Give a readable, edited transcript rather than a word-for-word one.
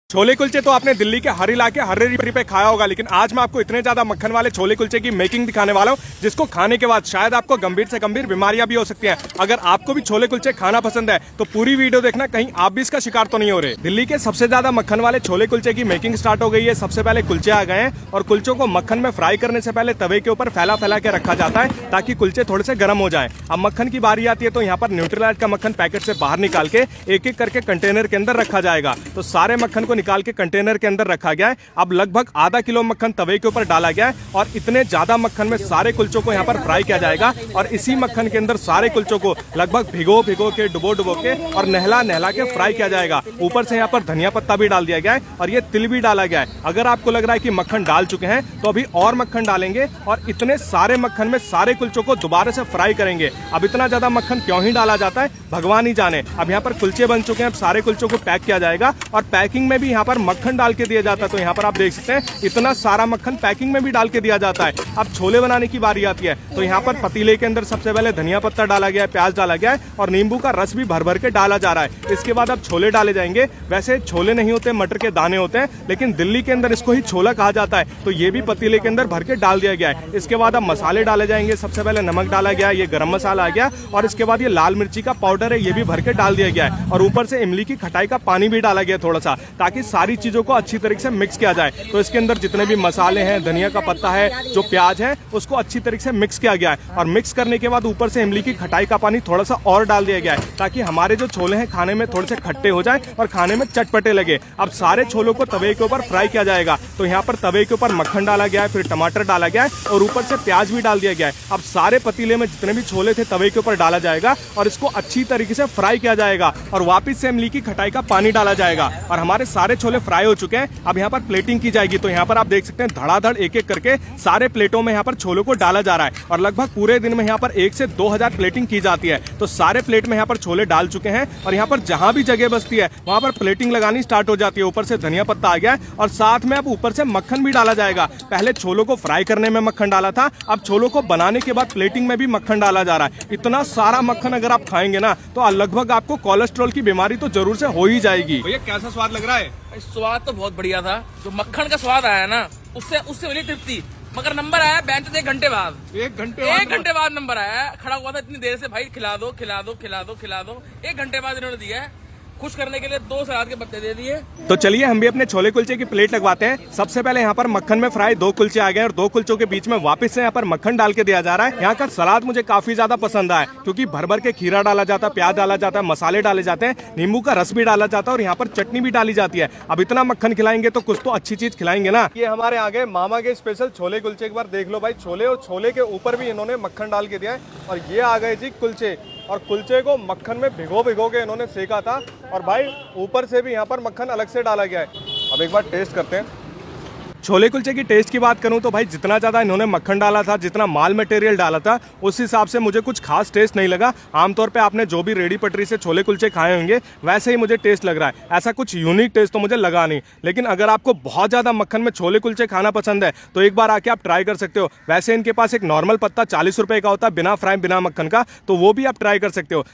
छोले कुलचे तो आपने दिल्ली के हर इलाके हर रेहड़ी पे खाया होगा, लेकिन आज मैं आपको इतने ज्यादा मक्खन वाले छोले कुलचे की मेकिंग दिखाने वाला हूं जिसको खाने के बाद शायद आपको गंभीर से गंभीर बीमारियां भी हो सकती हैं। अगर आपको भी छोले कुलचे खाना पसंद है तो पूरी वीडियो देखना, कहीं आप भी इसका शिकार तो नहीं हो रहे। दिल्ली के सबसे ज्यादा मक्खन वाले छोले कुलचे की मेकिंग स्टार्ट हो गई है। सबसे पहले कुलचे आ गए हैं और कुलचों को मक्खन में फ्राई करने से पहले तवे के ऊपर फैला फैला के रखा जाता है ताकि कुलचे थोड़े से गर्म हो जाए। अब मक्खन की बारी आती है तो यहाँ पर न्यूट्रीलाइट का मक्खन पैकेट से बाहर निकाल के एक एक करके कंटेनर के अंदर रखा जाएगा। तो सारे मक्खन को निकाल के कंटेनर के अंदर रखा गया है। अब लगभग आधा किलो मक्खन तवे के ऊपर डाला गया है और इतने ज्यादा मक्खन में सारे कुलचों को यहाँ पर फ्राई किया जाएगा और इसी मक्खन के अंदर सारे कुलचों को लगभग भिगो भिगो के डुबो के और नहला नहला के फ्राई किया जाएगा। ऊपर से यहाँ पर धनिया पत्ता भी डाल दिया गया है और ये तिल भी डाला गया है। अगर आपको लग रहा है कि मक्खन डाल चुके हैं तो अभी और मक्खन डालेंगे और इतने सारे मक्खन में सारे कुलचों को दोबारा से फ्राई करेंगे। अब इतना ज्यादा मक्खन क्यों ही डाला जाता है भगवान ही जाने। अब यहाँ पर कुलचे बन चुके हैं, अब सारे कुलचों को पैक किया जाएगा और पैकिंग में भी यहाँ पर मक्खन डाल के दिया जाता है। तो यहाँ पर आप देख सकते हैं इतना सारा मक्खन पैकिंग में भी डाल के दिया जाता है। अब छोले बनाने की बारी आती है तो यहाँ पर पतीले के अंदर सबसे पहले धनिया पत्ता डाला गया है, प्याज डाला गया है और नींबू का रस भी भर भर के डाला जा रहा है। इसके बाद अब छोले डाले जाएंगे। वैसे छोले नहीं होते, मटर के दाने होते हैं, लेकिन दिल्ली के अंदर इसको ही छोला कहा जाता है। तो ये भी पतीले के अंदर भर के डाल दिया गया है। इसके बाद अब मसाले डाले जाएंगे। सबसे पहले नमक डाला गया, ये गरम मसाला आ गया और इसके बाद ये लाल मिर्ची का पाउडर है, ये भी भर के डाल दिया गया है और ऊपर से इमली की खटाई का पानी भी डाला गया थोड़ा सा, ताकि सारी चीजों को अच्छी तरीके से मिक्स किया जाए। तो इसके अंदर जितने भी मसाले हैं, धनिया का पत्ता है, जो प्याज है, उसको अच्छी तरीके से मिक्स किया गया है और मिक्स करने के बाद ऊपर से इमली की खटाई का पानी थोड़ा सा और डाल दिया गया है ताकि हमारे जो छोले हैं खाने में थोड़े से खट्टे हो जाए और खाने में चटपटे लगे। अब सारे छोलों को तवे के ऊपर फ्राई किया जाएगा। तो यहाँ पर तवे के ऊपर मक्खन डाला गया है, फिर टमाटर डाला गया है और ऊपर से प्याज भी डाल दिया गया है। अब सारे पतीले में जितने भी छोले थे तवे के ऊपर डाला जाएगा और इसको अच्छी तरीके से फ्राई किया जाएगा और वापिस से इमली की खटाई का पानी डाला जाएगा और हमारे सारे छोले फ्राई हो चुके हैं। अब यहाँ पर प्लेटिंग की जाएगी। तो यहाँ पर आप देख सकते हैं धड़ाधड़ एक एक करके सारे प्लेटों में यहाँ पर छोलों को डाला जा रहा है और लगभग पूरे दिन में यहाँ पर 1 से 2000 प्लेटिंग की जाती है। तो सारे प्लेट में यहाँ पर छोले डाल चुके हैं और यहाँ पर जहां भी जगह बचती है वहां पर प्लेटिंग लगानी स्टार्ट हो जाती है। ऊपर से धनिया पत्ता आ गया है और साथ में अब ऊपर से मक्खन भी डाला जाएगा। पहले छोलों को फ्राई करने में मक्खन डाला था, अब छोलों को बनाने के बाद प्लेटिंग में भी मक्खन डाला जा रहा है। इतना सारा मक्खन अगर आप खाएंगे ना तो लगभग आपको कोलेस्ट्रॉल की बीमारी तो जरूर से हो ही जाएगी। भैया कैसा स्वाद लग रहा है? स्वाद तो बहुत बढ़िया था। जो मक्खन का स्वाद आया ना उससे मिली तृप्ति। मगर नंबर आया बैंक 1 घंटे बाद। 1 घंटे बाद नंबर आया। खड़ा हुआ था इतनी देर से, भाई खिला दो खिला दो खिला दो खिला दो। 1 घंटे बाद इन्होंने दिया है। खुश करने के लिए 2 सलाद के पत्ते दे दिए। तो चलिए हम भी अपने छोले कुलचे की प्लेट लगवाते हैं। सबसे पहले यहाँ पर मक्खन में फ्राई 2 कुलचे आ गए और 2 कुलचों के बीच में वापस से यहाँ पर मक्खन डाल के दिया जा रहा है। यहाँ का सलाद मुझे काफी ज्यादा पसंद आया क्योंकि भर भर के खीरा डाला जाता है, प्याज डाला जाता है, मसाले डाले जाते हैं, नींबू का रस भी डाला जाता है और यहाँ पर चटनी भी डाली जाती है। अब इतना मक्खन खिलाएंगे तो कुछ तो अच्छी चीज खिलाएंगे ना। ये हमारे आगे मामा के स्पेशल छोले कुलचे, एक बार देख लो भाई। छोले और छोले के ऊपर भी इन्होंने मक्खन डाल के दिया है और ये आ गए जी कुलचे और कुलचे को मक्खन में भिगो के इन्होंने सेका था और भाई ऊपर से भी यहाँ पर मक्खन अलग से डाला गया है। अब एक बार टेस्ट करते हैं। छोले कुलचे की टेस्ट की बात करूं तो भाई जितना ज़्यादा इन्होंने मक्खन डाला था, जितना माल मटेरियल डाला था, उस हिसाब से मुझे कुछ खास टेस्ट नहीं लगा। आमतौर पे आपने जो भी रेडी पटरी से छोले कुलचे खाए होंगे वैसे ही मुझे टेस्ट लग रहा है। ऐसा कुछ यूनिक टेस्ट तो मुझे लगा नहीं। लेकिन अगर आपको बहुत ज़्यादा मक्खन में छोले कुलचे खाना पसंद है तो एक बार आके आप ट्राई कर सकते हो। वैसे इनके पास एक नॉर्मल पत्ता 40 रुपये का होता है, बिना फ्राई बिना मक्खन का, तो वो भी आप ट्राई कर सकते हो।